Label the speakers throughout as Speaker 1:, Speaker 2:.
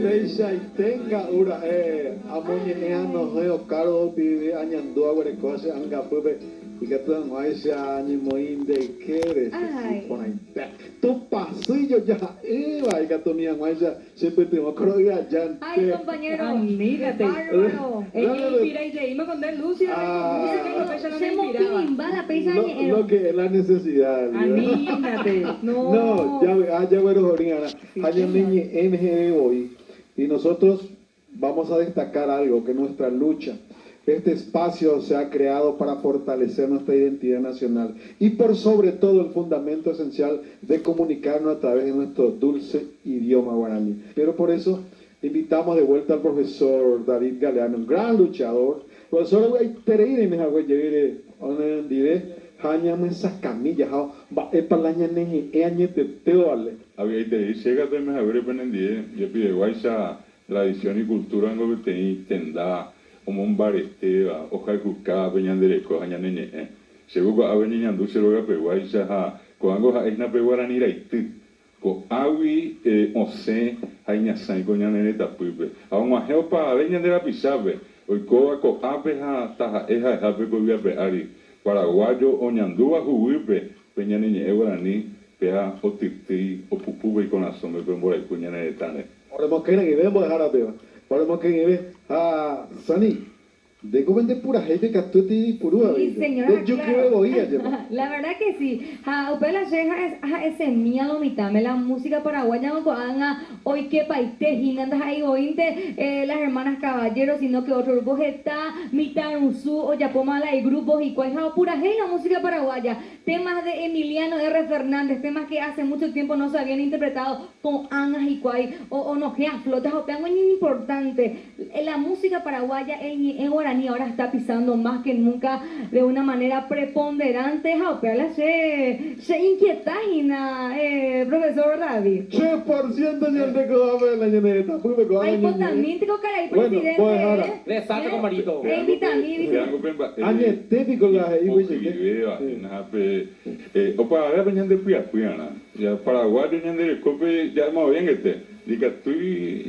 Speaker 1: Deixa tenga ura amonye ano heo caro pibe añandua guarecose anga pupe y que tú añaisha ni moinde queres tu pasillo ya iba y que tú ni añaisha siempre te creo ya ya
Speaker 2: ay compañero
Speaker 3: mírate
Speaker 2: bárbaro
Speaker 3: inspira y reímos con del Lucio
Speaker 1: lo que es la necesidad
Speaker 3: anímate
Speaker 1: no ya bueno Oriana hay niña NG hoy y nosotros vamos a destacar algo, que nuestra lucha, este espacio se ha creado para fortalecer nuestra identidad nacional y por sobre todo el fundamento esencial de comunicarnos a través de nuestro dulce idioma guaraní. Pero por eso invitamos de vuelta al profesor David Galeano, un gran luchador. Profesor, tereire me hago llegar a dire hañame esa camilla, va palaña neji añete teoale.
Speaker 4: Había te llega de me haber penendie, yo pide guaisa tradición y cultura en que te tenda como un baresteba, hoja cuca peñandereco hañanene. Seguro a venir andu se lo pe guaisa ha coango ha isna pe guarani raiti. Ko awi ose haña sai coñanene tapupe. A un ajeo pa veñandera pisabe. Hoy ko ape ha taja eja hape ko via pe ari. Paraguayo oñandúa juguipe peñanene guarani pea otiti o pupuve con la sombra con bora cuñanene tane.
Speaker 1: Ahora hemos que ir vemos dejar a peba. Ahora hemos que ir a Sani. De cómo de pura gente que tú te purúa.
Speaker 2: Sí, señora,
Speaker 1: yo
Speaker 2: claro.
Speaker 1: quiero oír.
Speaker 2: La verdad que sí. Upela Sheja es ese miedo mitame la música paraguaya no anga hoy que paite hinandas ahí ointe las hermanas caballeros sino que otro grupo está mitad unsu o yapomala y grupos y cuál pura gente la música paraguaya. Temas de Emiliano R. Fernández, temas que hace mucho tiempo no se habían interpretado con angas y cuay o no que flotas o pean muy importante. La música paraguaya en guaraní ahora está pisando más que nunca de una manera preponderante. Se inquieta, profesor David.
Speaker 1: 3% señor de Coaba la llaneta.
Speaker 2: Ay, pues también tengo cara ahí, presidente.
Speaker 1: Bueno, pues ahora.
Speaker 5: Le saca con marito.
Speaker 1: Añe típico la
Speaker 4: opa a ver de piana ya paraguayo ñande cope ya más bien diga tú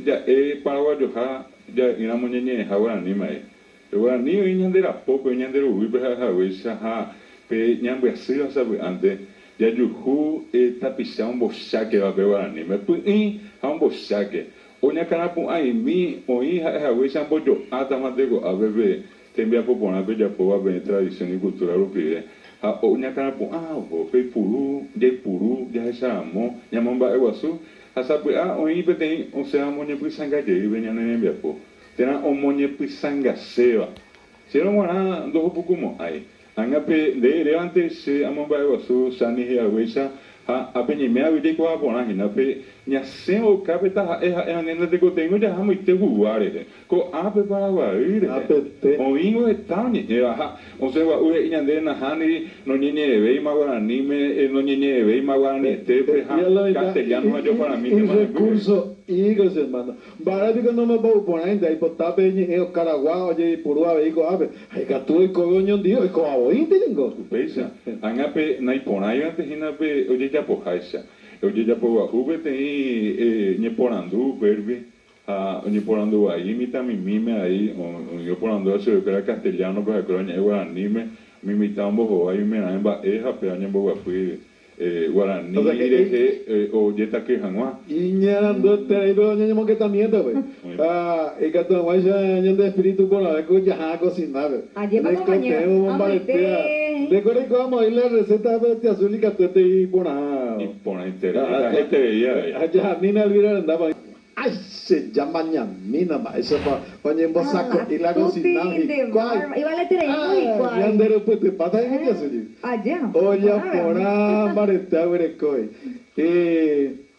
Speaker 4: ya paraguayo ya ina moñeñe ahora ni mai ahora ni ñande la poco ñande ubi ha pe ñambe así sabe antes ya yuhu tapisa un bosaque va pegar ni me pu un bosaque oña canapu ai mi oi ha bojo ata matego a bebé tembia popona pe ya po va tradición y cultura europea oña canapu pe puru ya amo ñamamba eguasu hasapu oi pe tem o sea moñe pu sangaje y veña nembia po tena o moñe pu sangaseva si no wana do poco mo ai anga pe de levante se amamba eguasu sani ya weisa apeñe me avide ko apona hina pe nya seo capeta nena de cotengo ya amo ite guare ko ape para guaire o ingo etani o sea wa ure inyande na hani no nyene ve magora anime no nyene ve magora ne te pe castellano yo para mí
Speaker 1: un recurso higos hermano bara digo no me voy poner ainda y potape e o Caraguá oye purua ve go ape ai ka tu ko goño dio ko abo inte tengo
Speaker 4: pesa anga pe nai ponayo antes hina pe oye ya pojaisa oye ya po ube te ñeporandu verbi ñeporandu ahí mita mi mime ahí yo porandu eso que era castellano pues creo ñe guarani mi mita un bojo ahí me na ba pe año boga fui guarani o yeta que janwa
Speaker 1: iñando te ahí pero ñe que también pues y que tu más ñe de espíritu por la que ya cocinar
Speaker 2: ayer
Speaker 1: recuerda que vamos a ir la receta de azul y catete y pona
Speaker 4: la gente veía
Speaker 1: allá Nina Elvira andaba ay se llama ñamina ma eso pa ñembo saco y la cocina y cuál
Speaker 2: iba a tener igual
Speaker 1: y andere pues te pata en ella soy
Speaker 2: allá
Speaker 1: oye pora mareta huerecoy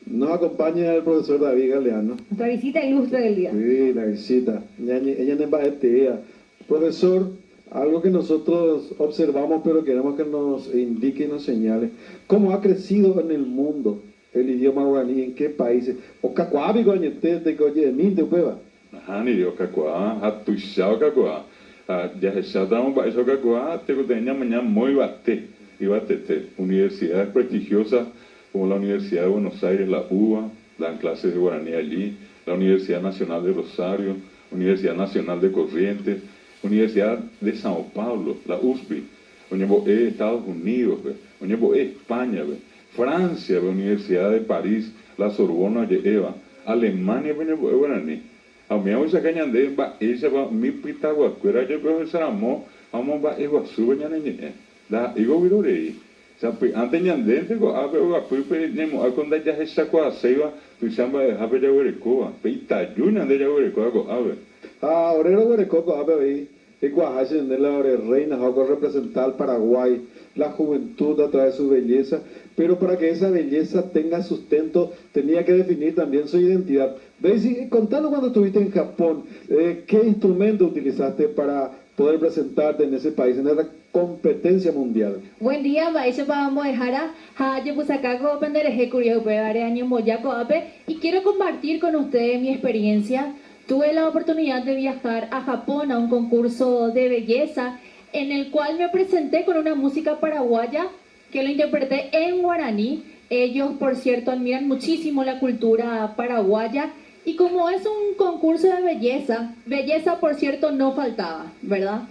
Speaker 1: nos acompaña el profesor David Galeano
Speaker 2: nuestra visita ilustre del día
Speaker 1: sí la visita ella no va a profesor algo que nosotros observamos pero queremos que nos indique y nos señale cómo ha crecido en el mundo el idioma guaraní, en qué países o cacuabi goñete te coye min te prueba
Speaker 4: ni dio cacua hatuishao cacua ya se damos ba eso cacua te coteña mañana muy bate Ibatete, universidades prestigiosas como la Universidad de Buenos Aires, la UBA, dan clases de guaraní allí, la Universidad Nacional de Rosario, Universidad Nacional de Corrientes, Universidad de Sao Paulo, la USP, Estados Unidos, España, Francia, Universidad de París, la Sorbona de Eva, Alemania, guaraní. A mí me saca ñande va ella va mi pitaguacuera yo veo esa amo vamos va Iguazú ñane da igo virorei sabe antes ñande go a veo a pupe nemo a conda ya esa coa seiva tu chamba de habe ya werecoa peita yuna de ya werecoa go a ver
Speaker 1: Orero Guarecoco, a ver, Iguajachen de la reina, algo representar al Paraguay, la juventud a través de su belleza, pero para que esa belleza tenga sustento, tenía que definir también su identidad. Daisy, contanos cuando estuviste en Japón, ¿qué instrumento utilizaste para poder presentarte en ese país, en esa competencia mundial?
Speaker 2: Buen día, Baisha Pabamo de Jara, Haye Pusakago, Pendereje Curio, Pegare Año Moyaco Ape, y quiero compartir con ustedes mi experiencia. Tuve la oportunidad de viajar a Japón a un concurso de belleza en el cual me presenté con una música paraguaya que lo interpreté en guaraní. Ellos, por cierto, admiran muchísimo la cultura paraguaya y como es un concurso de belleza, belleza, por cierto, no faltaba, ¿verdad?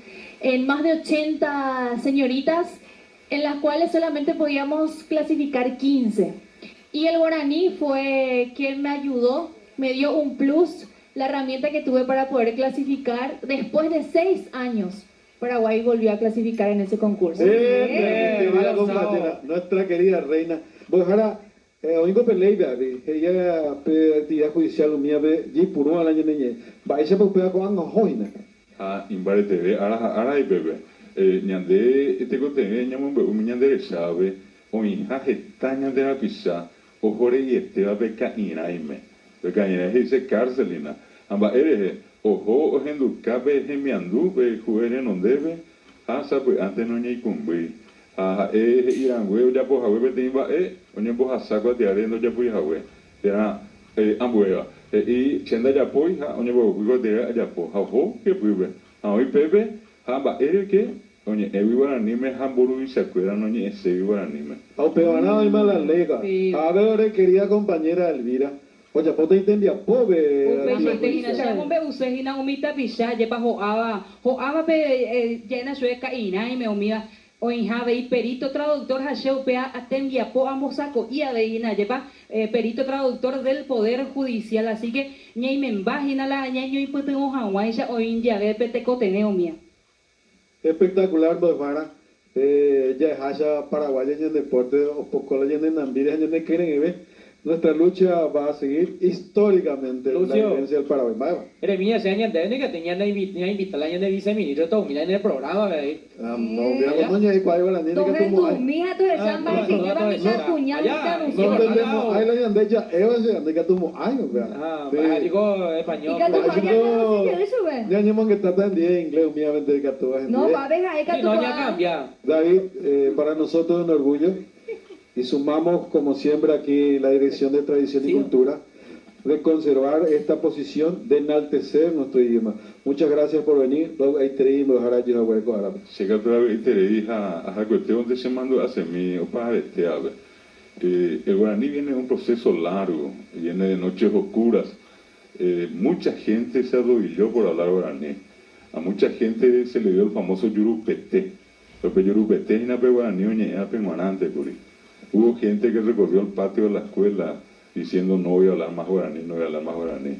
Speaker 2: En más de 80 señoritas, en las cuales solamente podíamos clasificar 15. Y el guaraní fue quien me ayudó, me dio un plus, la herramienta que tuve para poder clasificar. Después de 6 años, Paraguay volvió a clasificar en ese concurso.
Speaker 1: Querida compañera, nuestra querida reina. Pues ahora, oigo peleia, ella actividad judicial mía ve y puro al año niñe. Va ella pues pega con joina.
Speaker 4: Imbare TV, ara y bebé. Ñande, te conté, ñamon bebé, ñande sabe, o hija gesta ñande la pizza, o jore y este va beca iraime. Beca iraime dice cárcelina. Amba eres, ojo, ojenducabe, gemiandu, juere non debe, sabe, antes no ñe cumbi. Irán, güey, ya pues, güey, te iba, oye, pues, saco a tirar, no ya pues, güey. Era, ambueva. Y chenda ya pues, oye, pues, güey, ya pues, ojo, que pues, hoy pepe, amba, que, oye, guaraní me hamburu y se acuerdan, oye, ese guaraní me.
Speaker 1: Au pebanado y mala lega. A ver, querida compañera Elvira. Oye, pues te entendía, pobre.
Speaker 3: Upejite ya mombe usehina umita pisha yepa hoaba pe llena sueca ina y me umía o injave y perito traductor hasheu pea atembia po amosaco y aveina yepa perito traductor del poder judicial, así que ñei membajina la ñeño y putengo hawaisha o india ve peteco teneo mía.
Speaker 1: Espectacular, Bofara. Ya es haya paraguaya en el deporte, o poco la en Nambiria, en el quieren nuestra lucha va a seguir históricamente
Speaker 5: Lucio,
Speaker 1: la diferencia del Paraguay.
Speaker 5: Era mía, se añade que tenía la invitar la de viceministro, todo, mira en el programa, ¿verdad?
Speaker 1: No, mira con doña Ecuador, la niña que tuvo ahí.
Speaker 2: Mija, tú eres chamba, si lleva mi cuñada y te
Speaker 1: No
Speaker 2: anunció.
Speaker 1: tenemos, ahí la yandecha, Eva se yandecha tuvo años,
Speaker 5: Digo español.
Speaker 2: ¿Y qué tú vayas a decir eso, güey?
Speaker 1: Ya ñemos que trata en día inglés, humildemente que tú vas en
Speaker 2: No,
Speaker 1: día.
Speaker 2: va a ver ahí que
Speaker 5: Y
Speaker 2: tú
Speaker 5: no ya
Speaker 2: vas.
Speaker 5: cambia.
Speaker 1: David, para nosotros es un orgullo y sumamos como siempre aquí la Dirección de Tradición y Cultura de conservar esta posición de enaltecer nuestro idioma. Muchas gracias por venir. Ahí tenemos a Jarayo a Hueco Árabe.
Speaker 4: Llega otra vez y te dije a cuestión donde se mandó hace mí o para este ave. El guaraní viene de un proceso largo, viene de noches oscuras. Mucha gente se arrodilló por hablar guaraní. A mucha gente se le dio el famoso yurupete. El yurupete es una guaraní oñea penguanante, curi. Hubo gente que recorrió el patio de la escuela diciendo no voy a hablar más guaraní, no voy a hablar más guaraní.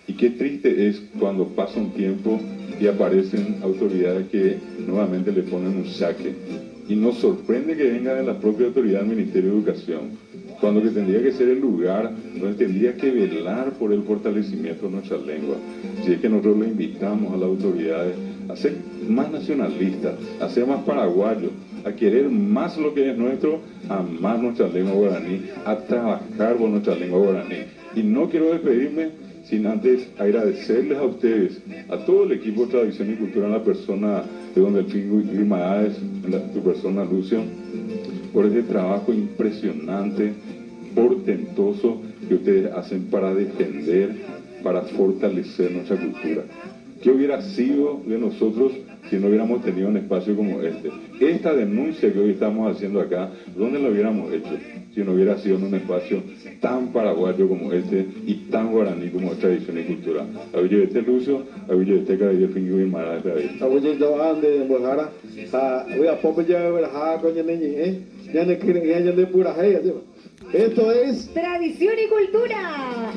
Speaker 4: Y qué triste es cuando pasa un tiempo y aparecen autoridades que nuevamente le ponen un saque. Y nos sorprende que venga de la propia autoridad del Ministerio de Educación, cuando que tendría que ser el lugar donde tendría que velar por el fortalecimiento de nuestra lengua. Si es que nosotros le invitamos a las autoridades a ser más nacionalistas, a ser más paraguayos, a querer más lo que es nuestro, a amar nuestra lengua guaraní, a trabajar por nuestra lengua guaraní. Y no quiero despedirme sin antes agradecerles a ustedes, a todo el equipo de Tradición y Cultura, en la persona de Don Delfín Guimaraes, en tu persona Lucio, por ese trabajo impresionante, portentoso que ustedes hacen para defender, para fortalecer nuestra cultura. ¿Qué hubiera sido de nosotros si no hubiéramos tenido un espacio como este? Esta denuncia que hoy estamos haciendo acá, ¿dónde lo hubiéramos hecho si no hubiera sido en un espacio tan paraguayo como este y tan guaraní como tradición y cultura? Abillo este Lucio, abillo este Cabello Fingo y Mara de David.
Speaker 1: Abuelo yo ande en Bojara, voy a poner ya a coña niñi, ya no quieren ya de pura hey. Esto es
Speaker 2: Tradición y cultura.